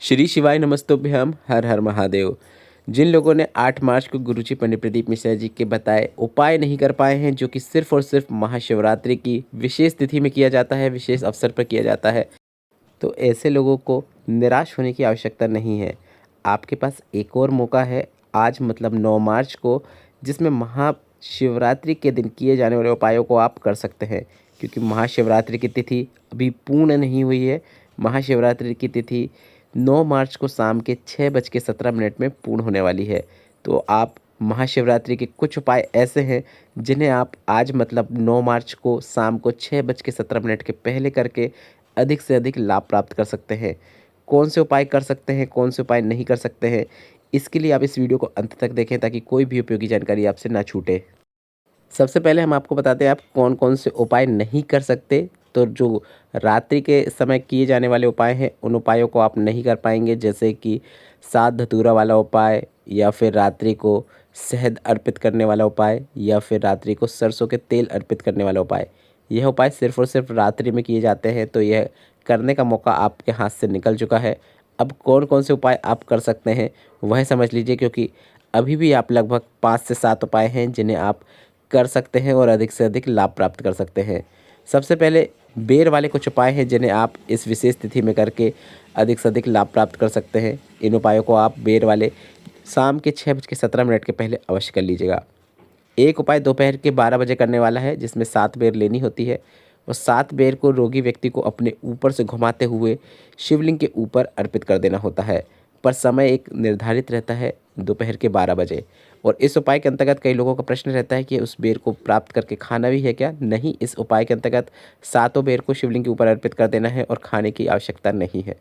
श्री शिवाय नमस्तुभ्यम, हर हर महादेव। जिन लोगों ने 8 मार्च को गुरुजी पंडित प्रदीप मिश्रा जी के बताए उपाय नहीं कर पाए हैं, जो कि सिर्फ और सिर्फ महाशिवरात्रि की विशेष तिथि में किया जाता है, विशेष अवसर पर किया जाता है, तो ऐसे लोगों को निराश होने की आवश्यकता नहीं है। आपके पास एक और मौका है आज, मतलब 9 मार्च को, जिसमें महाशिवरात्रि के दिन किए जाने वाले उपायों को आप कर सकते हैं, क्योंकि महाशिवरात्रि की तिथि अभी पूर्ण नहीं हुई है। महाशिवरात्रि की तिथि 9 मार्च को शाम के 6:17 में पूर्ण होने वाली है। तो आप महाशिवरात्रि के कुछ उपाय ऐसे हैं जिन्हें आप आज, मतलब 9 मार्च को शाम को 6:17 के पहले करके अधिक से अधिक लाभ प्राप्त कर सकते हैं। कौन से उपाय कर सकते हैं, कौन से उपाय नहीं कर सकते हैं, इसके लिए आप इस वीडियो को अंत तक देखें ताकि कोई भी उपयोगी जानकारी आपसे ना छूटे। सबसे पहले हम आपको बताते हैं आप कौन कौन से उपाय नहीं कर सकते। तो जो रात्रि के समय किए जाने वाले उपाय हैं, उन उपायों को आप नहीं कर पाएंगे, जैसे कि 7 धतूरा वाला उपाय, या फिर रात्रि को शहद अर्पित करने वाला उपाय, या फिर रात्रि को सरसों के तेल अर्पित करने वाला उपाय। यह उपाय सिर्फ और सिर्फ रात्रि में किए जाते हैं, तो यह करने का मौका आपके हाथ से निकल चुका है। अब कौन कौन से उपाय आप कर सकते हैं वह समझ लीजिए, क्योंकि अभी भी आप लगभग 5 से 7 उपाय हैं जिन्हें आप कर सकते हैं और अधिक से अधिक लाभ प्राप्त कर सकते हैं। सबसे पहले बेर वाले कुछ उपाय हैं जिन्हें आप इस विशेष तिथि में करके अधिक से अधिक लाभ प्राप्त कर सकते हैं। इन उपायों को आप बेर वाले शाम के 6:17 के पहले अवश्य कर लीजिएगा। एक उपाय दोपहर के 12 बजे करने वाला है, जिसमें 7 बेर लेनी होती है और 7 बेर को रोगी व्यक्ति को अपने ऊपर से घुमाते हुए शिवलिंग के ऊपर अर्पित कर देना होता है, पर समय एक निर्धारित रहता है, दोपहर के 12 बजे। और इस उपाय के अंतर्गत कई लोगों का प्रश्न रहता है कि उस बेर को प्राप्त करके खाना भी है क्या? नहीं, इस उपाय के अंतर्गत 7 बेर को शिवलिंग के ऊपर अर्पित कर देना है और खाने की आवश्यकता नहीं है।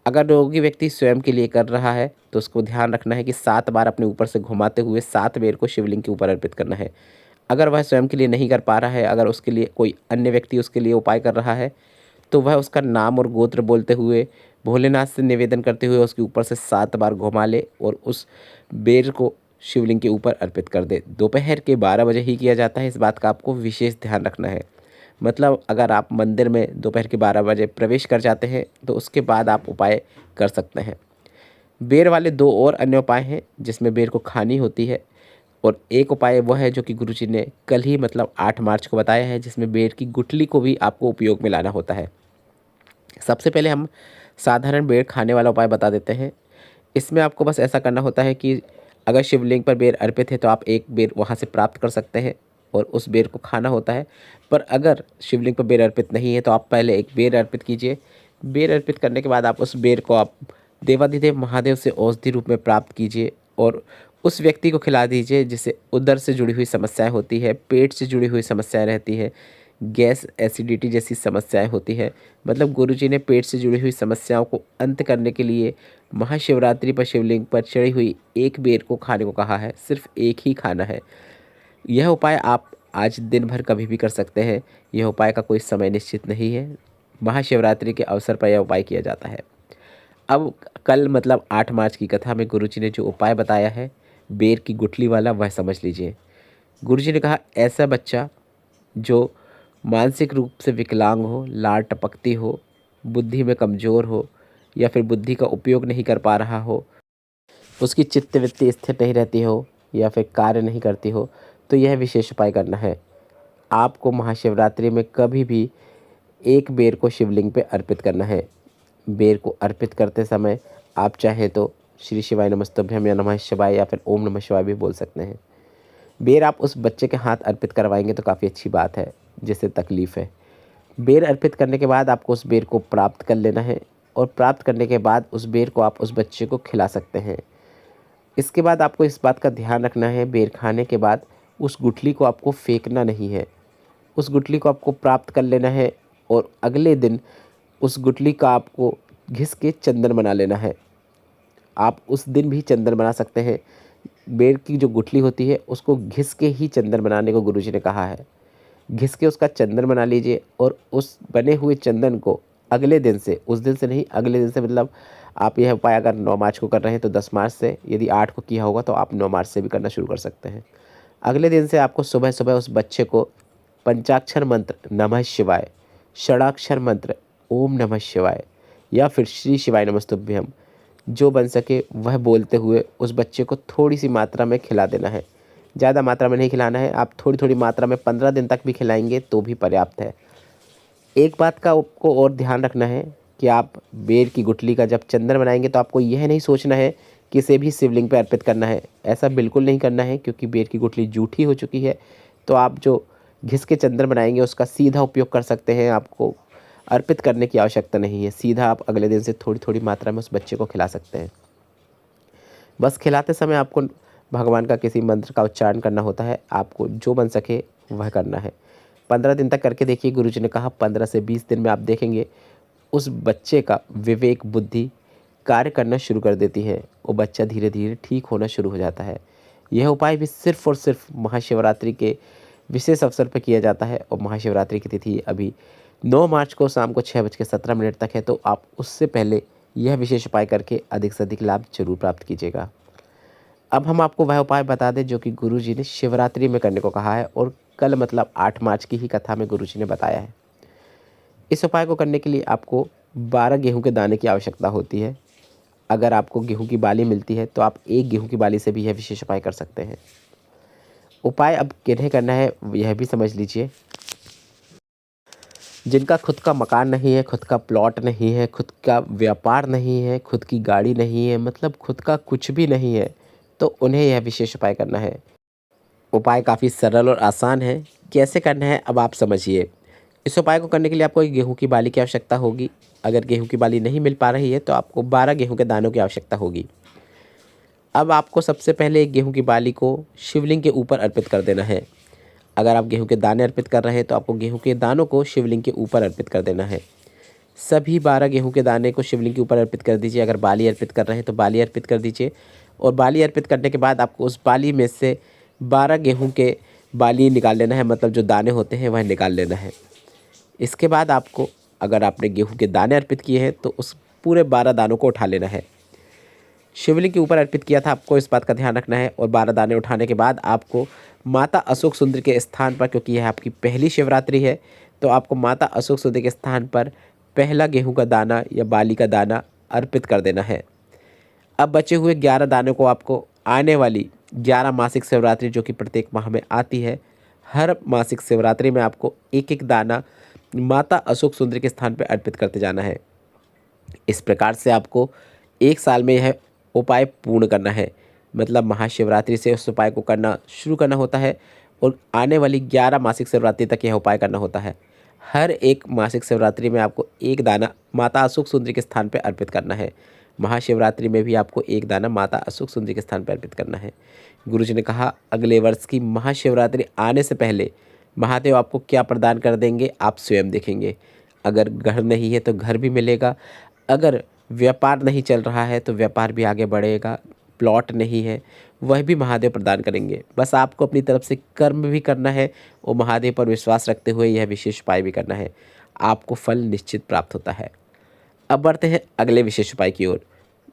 अगर रोगी व्यक्ति स्वयं के लिए कर रहा है तो उसको ध्यान रखना है कि 7 बार अपने ऊपर से घुमाते हुए 7 बेर को शिवलिंग के ऊपर अर्पित करना है। अगर वह स्वयं के लिए नहीं कर पा रहा है, अगर उसके लिए कोई अन्य व्यक्ति उसके लिए उपाय कर रहा है, तो वह उसका नाम और गोत्र बोलते हुए भोलेनाथ से निवेदन करते हुए उसके ऊपर से 7 बार घुमा ले और उस बेर को शिवलिंग के ऊपर अर्पित कर दे। दोपहर के 12 बजे ही किया जाता है, इस बात का आपको विशेष ध्यान रखना है। मतलब अगर आप मंदिर में दोपहर के 12 बजे प्रवेश कर जाते हैं तो उसके बाद आप उपाय कर सकते हैं। बेर वाले 2 और अन्य उपाय हैं जिसमें बेर को खानी होती है, और एक उपाय वह है जो कि गुरुजी ने कल ही, मतलब 8 मार्च को बताया है, जिसमें बेर की गुठली को भी आपको उपयोग में लाना होता है। सबसे पहले हम साधारण बेर खाने वाला उपाय बता देते हैं। इसमें आपको बस ऐसा करना होता है कि अगर शिवलिंग पर बेर अर्पित है तो आप एक बेर वहाँ से प्राप्त कर सकते हैं और उस बेर को खाना होता है। पर अगर शिवलिंग पर बेर अर्पित नहीं है तो आप पहले एक बेर अर्पित कीजिए। बेर अर्पित करने के बाद आप उस बेर को आप देवाधिदेव महादेव से औषधि रूप में प्राप्त कीजिए और उस व्यक्ति को खिला दीजिए जिसे उदर से जुड़ी हुई समस्याएं होती है, पेट से जुड़ी हुई समस्याएं रहती है, गैस एसिडिटी जैसी समस्याएं होती है। मतलब गुरुजी ने पेट से जुड़ी हुई समस्याओं को अंत करने के लिए महाशिवरात्रि पर शिवलिंग पर चढ़ी हुई एक बेर को खाने को कहा है। सिर्फ एक ही खाना है। यह उपाय आप आज दिन भर कभी भी कर सकते हैं। यह उपाय का कोई समय निश्चित नहीं है। महाशिवरात्रि के अवसर पर यह उपाय किया जाता है। अब कल, मतलब 8 मार्च की कथा में गुरुजी ने जो उपाय बताया है बेर की गुठली वाला, वह समझ लीजिए। गुरुजी ने कहा, ऐसा बच्चा जो मानसिक रूप से विकलांग हो, लार टपकती हो, बुद्धि में कमज़ोर हो, या फिर बुद्धि का उपयोग नहीं कर पा रहा हो, उसकी चित्तवृत्ति स्थिर नहीं रहती हो, या फिर कार्य नहीं करती हो, तो यह विशेष उपाय करना है। आपको महाशिवरात्रि में कभी भी एक बेर को शिवलिंग पे अर्पित करना है। बेर को अर्पित करते समय आप चाहे तो श्री शिवाय नमस्तुभ्यम या नमः शिवाय या फिर ओम नमः शिवाय भी बोल सकते हैं। बेर आप उस बच्चे के हाथ अर्पित करवाएंगे तो काफ़ी अच्छी बात है जिसे तकलीफ़ है। बेर अर्पित करने के बाद आपको उस बेर को प्राप्त कर लेना है और प्राप्त करने के बाद उस बेर को आप उस बच्चे को खिला सकते हैं। इसके बाद आपको इस बात का ध्यान रखना है, बेर खाने के बाद उस गुठली को आपको फेंकना नहीं है। उस गुठली को आपको प्राप्त कर लेना है और अगले दिन उस गुठली का आपको घिस के चंदन बना लेना है। आप उस दिन भी चंदन बना सकते हैं। बेर की जो गुठली होती है उसको घिस के ही चंदन बनाने को गुरुजी ने कहा है। घिस के उसका चंदन बना लीजिए और उस बने हुए चंदन को अगले दिन से, उस दिन से नहीं, अगले दिन से, मतलब आप यह उपाय अगर 9 मार्च को कर रहे हैं तो 10 मार्च से, यदि 8 को किया होगा तो आप 9 मार्च से भी करना शुरू कर सकते हैं। अगले दिन से आपको सुबह सुबह उस बच्चे को पंचाक्षर मंत्र नमः शिवाय, षडाक्षर मंत्र ओम नमः शिवाय या फिर श्री शिवाय नमस्तुभ्यम जो बन सके वह बोलते हुए उस बच्चे को थोड़ी सी मात्रा में खिला देना है। ज़्यादा मात्रा में नहीं खिलाना है, आप थोड़ी थोड़ी मात्रा में 15 दिन तक भी खिलाएंगे तो भी पर्याप्त है। एक बात का आपको और ध्यान रखना है कि आप बेर की गुठली का जब चंदन बनाएंगे तो आपको यह नहीं सोचना है कि इसे भी शिवलिंग पर अर्पित करना है। ऐसा बिल्कुल नहीं करना है, क्योंकि बेर की गुठली जूठी हो चुकी है। तो आप जो घिस के चंदन बनाएंगे उसका सीधा उपयोग कर सकते हैं, आपको अर्पित करने की आवश्यकता नहीं है। सीधा आप अगले दिन से थोड़ी थोड़ी मात्रा में उस बच्चे को खिला सकते हैं। बस खिलाते समय आपको भगवान का किसी मंत्र का उच्चारण करना होता है। आपको जो बन सके वह करना है। 15 दिन तक करके देखिए। गुरुजी ने कहा 15 से 20 दिन में आप देखेंगे उस बच्चे का विवेक बुद्धि कार्य करना शुरू कर देती है। वो बच्चा धीरे धीरे ठीक होना शुरू हो जाता है। यह उपाय भी सिर्फ और सिर्फ महाशिवरात्रि के विशेष अवसर पर किया जाता है। और महाशिवरात्रि की तिथि अभी 9 मार्च को शाम को 6:17 तक है। तो आप उससे पहले यह विशेष उपाय करके अधिक से अधिक लाभ जरूर प्राप्त कीजिएगा। अब हम आपको वह उपाय बता दें जो कि गुरुजी ने शिवरात्रि में करने को कहा है, और कल मतलब 8 मार्च की ही कथा में गुरुजी ने बताया है। इस उपाय को करने के लिए आपको 12 गेहूं के दाने की आवश्यकता होती है। अगर आपको गेहूं की बाली मिलती है तो आप एक गेहूं की बाली से भी यह विशेष उपाय कर सकते हैं। उपाय अब किन्हें करना है यह भी समझ लीजिए। जिनका खुद का मकान नहीं है, खुद का प्लॉट नहीं है, खुद का व्यापार नहीं है, खुद की गाड़ी नहीं है, मतलब खुद का कुछ भी नहीं है, तो उन्हें यह विशेष उपाय करना है। उपाय काफ़ी सरल और आसान है। कैसे करना है अब आप समझिए। इस उपाय को करने के लिए आपको एक गेहूं की बाली की आवश्यकता होगी। अगर गेहूं की बाली नहीं मिल पा रही है तो आपको 12 गेहूं के दानों की आवश्यकता होगी। अब आपको सबसे पहले एक गेहूं की बाली को शिवलिंग के ऊपर अर्पित कर देना है। अगर आप गेहूं के दाने अर्पित कर रहे हैं तो आपको गेहूं के दानों को शिवलिंग के ऊपर अर्पित कर देना है। सभी 12 गेहूं के दाने को शिवलिंग के ऊपर अर्पित कर दीजिए। अगर बाली अर्पित कर रहे हैं तो बाली अर्पित कर दीजिए। और बाली अर्पित करने के बाद आपको उस बाली में से 12 गेहूं के बाली निकाल लेना है, मतलब जो दाने होते हैं वह निकाल लेना है। इसके बाद आपको, अगर आपने गेहूं के दाने अर्पित किए हैं तो उस पूरे 12 दानों को उठा लेना है। शिवलिंग के ऊपर अर्पित किया था, आपको इस बात का ध्यान रखना है। और 12 दाने उठाने के बाद आपको माता अशोक सुंदरी के स्थान पर, क्योंकि यह आपकी पहली शिवरात्रि है, तो आपको माता अशोक सुंदरी के स्थान पर पहला गेहूं का दाना या बाली का दाना अर्पित कर देना है। अब बचे हुए 11 दानों को आपको आने वाली 11 मासिक शिवरात्रि जो कि प्रत्येक माह में आती है, हर मासिक शिवरात्रि में आपको एक एक दाना माता अशोक सुंदरी के स्थान पर अर्पित करते जाना है। इस प्रकार से आपको एक साल में यह उपाय पूर्ण करना है। मतलब महाशिवरात्रि से उस उपाय को करना शुरू करना होता है और आने वाली 11 मासिक शिवरात्रि तक यह उपाय करना होता है। हर एक मासिक शिवरात्रि में आपको एक दाना माता अशोक सुंदरी के स्थान पर अर्पित करना है। महाशिवरात्रि में भी आपको एक दाना माता अशोक सुंदरी के स्थान पर अर्पित करना है। गुरुजी ने कहा अगले वर्ष की महाशिवरात्रि आने से पहले महादेव आपको क्या प्रदान कर देंगे आप स्वयं देखेंगे। अगर घर नहीं है तो घर भी मिलेगा, अगर व्यापार नहीं चल रहा है तो व्यापार भी आगे बढ़ेगा, प्लॉट नहीं है वह भी महादेव प्रदान करेंगे। बस आपको अपनी तरफ से कर्म भी करना है और महादेव पर विश्वास रखते हुए यह विशेष उपाय भी करना है। आपको फल निश्चित प्राप्त होता है। अब बढ़ते हैं अगले विशेष उपाय की ओर,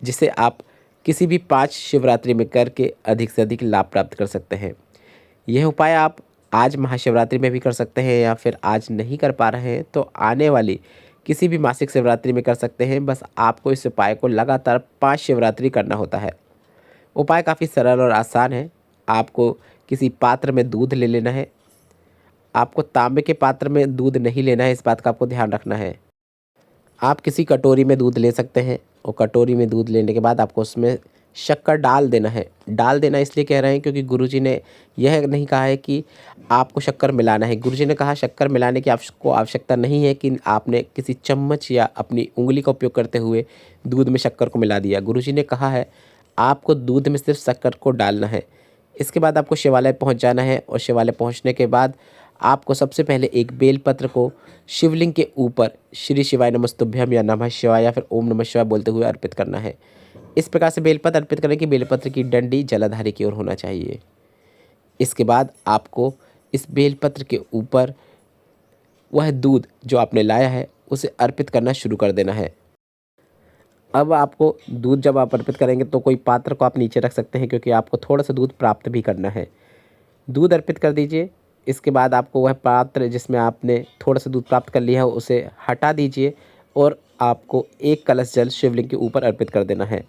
जिसे आप किसी भी 5 शिवरात्रि में करके अधिक से अधिक लाभ प्राप्त कर सकते हैं। यह उपाय आप आज महाशिवरात्रि में भी कर सकते हैं, या फिर आज नहीं कर पा रहे हैं तो आने वाली किसी भी मासिक शिवरात्रि में कर सकते हैं। बस आपको इस उपाय को लगातार 5 शिवरात्रि करना होता है। उपाय काफ़ी सरल और आसान है। आपको किसी पात्र में दूध ले लेना है। आपको तांबे के पात्र में दूध नहीं लेना है, इस बात का आपको ध्यान रखना है। आप किसी कटोरी में दूध ले सकते हैं और कटोरी में दूध लेने के बाद आपको उसमें शक्कर डाल देना है। डाल देना इसलिए कह रहे हैं क्योंकि गुरुजी ने यह नहीं कहा है कि आपको शक्कर मिलाना है। गुरुजी ने कहा शक्कर मिलाने की आपको आवश्यकता नहीं है कि आपने किसी चम्मच या अपनी उंगली का उपयोग करते हुए दूध में शक्कर को मिला दिया। गुरुजी ने कहा है आपको दूध में सिर्फ शक्कर को डालना है। इसके बाद आपको शिवालय पहुँच जाना है और शिवालय पहुँचने के बाद आपको सबसे पहले एक बेलपत्र को शिवलिंग के ऊपर श्री शिवाय नमस्तुभ्यम या नमः शिवाय या फिर ओम नमः शिवाय बोलते हुए अर्पित करना है। इस प्रकार से बेलपत्र अर्पित करें कि बेलपत्र की डंडी जलाधारी की ओर होना चाहिए। इसके बाद आपको इस बेलपत्र के ऊपर वह दूध जो आपने लाया है उसे अर्पित करना शुरू कर देना है। अब आपको दूध जब आप अर्पित करेंगे तो कोई पात्र को आप नीचे रख सकते हैं, क्योंकि आपको थोड़ा सा दूध प्राप्त भी करना है। दूध अर्पित कर दीजिए। इसके बाद आपको वह पात्र जिसमें आपने थोड़ा सा दूध प्राप्त कर लिया है उसे हटा दीजिए और आपको एक कलश जल शिवलिंग के ऊपर अर्पित कर देना है।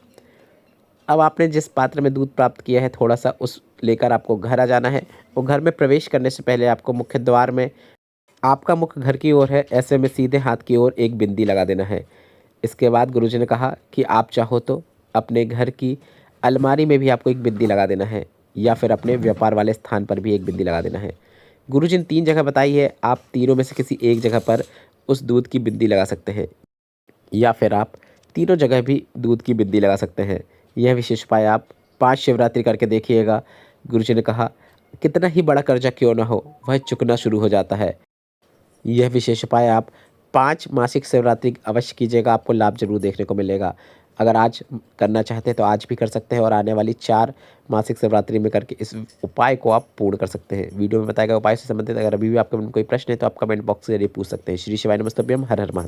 अब आपने जिस पात्र में दूध प्राप्त किया है थोड़ा सा उस लेकर आपको घर आ जाना है। और घर में प्रवेश करने से पहले आपको मुख्य द्वार में, आपका मुख घर की ओर है, ऐसे में सीधे हाथ की ओर एक बिंदी लगा देना है। इसके बाद गुरुजी ने कहा कि आप चाहो तो अपने घर की अलमारी में भी आपको एक बिंदी लगा देना है, या फिर अपने व्यापार वाले स्थान पर भी एक बिंदी लगा देना है। गुरुजी ने 3 जगह बताई है, आप तीनों में से किसी एक जगह पर उस दूध की बिंदी लगा सकते हैं, या फिर आप तीनों जगह भी दूध की बिंदी लगा सकते हैं। यह विशेष उपाय आप 5 शिवरात्रि करके देखिएगा। गुरुजी ने कहा कितना ही बड़ा कर्जा क्यों ना हो, वह चुकना शुरू हो जाता है। यह विशेष उपाय आप 5 मासिक शिवरात्रि अवश्य कीजिएगा, आपको लाभ जरूर देखने को मिलेगा। अगर आज करना चाहते हैं तो आज भी कर सकते हैं, और आने वाली 4 मासिक शिवरात्रि में करके इस उपाय को आप पूर्ण कर सकते हैं। वीडियो में बताया गया उपाय से संबंधित अगर अभी भी आपके मन में कोई प्रश्न है तो आप कमेंट बॉक्स के जरिए पूछ सकते हैं। श्री शिवाय नमस्तुभ्यम, हर हर महादेव।